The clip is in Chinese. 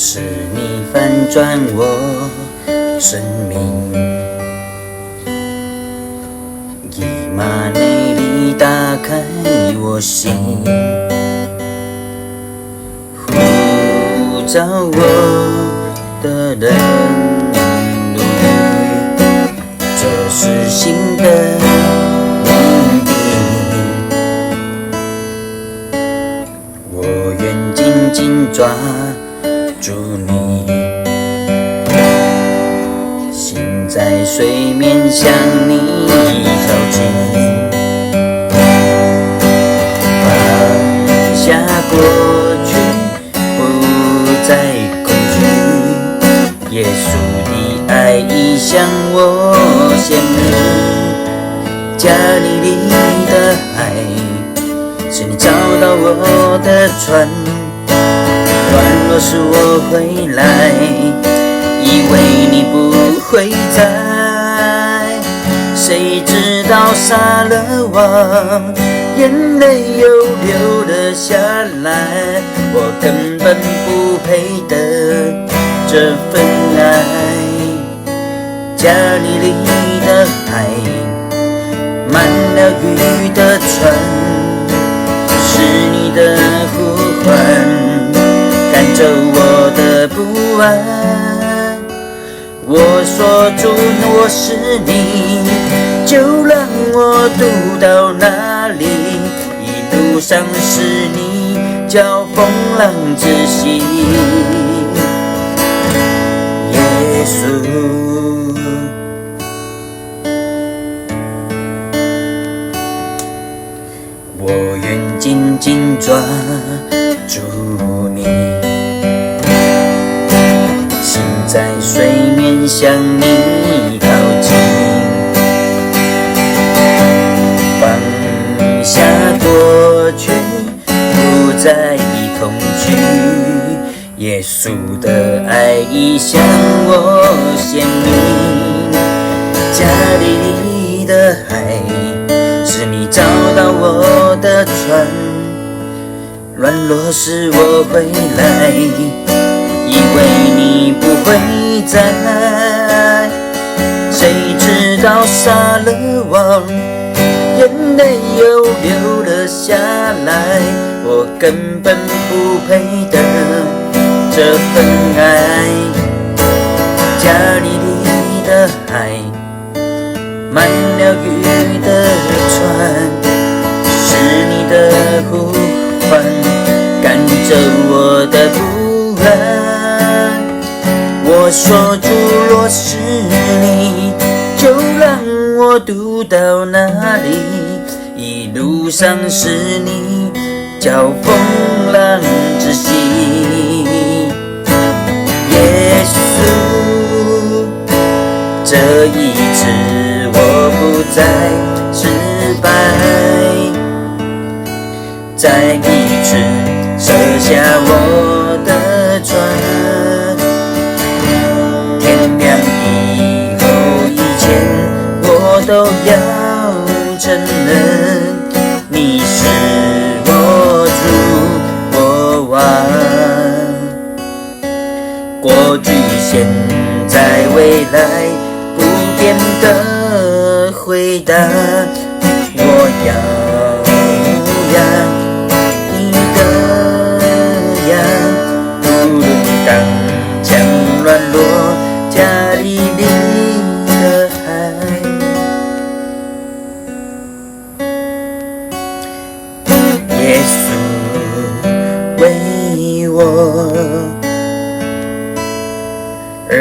是你翻转我生命，以马内利打开我心，呼召我的人路，这是新的命定，我愿紧紧抓住你，心在水面向你靠近，放下过去，不再恐惧，耶稣的爱已向我显明，加利利的海是你找到我的船，软弱时我回来，以为你不会在，谁知道杀了我，眼泪又流了下来，我根本不配得这份爱。加利利的海满了雨的船，是你的呼唤赶走我的不安，我说主我是你，就让我渡到哪里，一路上是你叫风浪止息，耶稣，我愿紧紧抓住你，心在水面向你靠近，放下过去，不再恐惧，耶稣的爱已向我显明，加利利的海是你找到我的船，软弱时我回来，以为你不会在，谁知道杀了我，眼泪又流了下来，我根本不配得这份爱。加利利的海满了雨的船，是你的呼唤赶走我的不安，我说主若是你，就让我渡到哪里，一路上是你叫风浪止息，耶稣，这一次我不再失败，再一次舍下我的船，天亮以后以前我都要承认，你是我主我王，过去现在未来不变的回答，我要让你的样，无论刚强软弱，加利利的海，耶稣为我而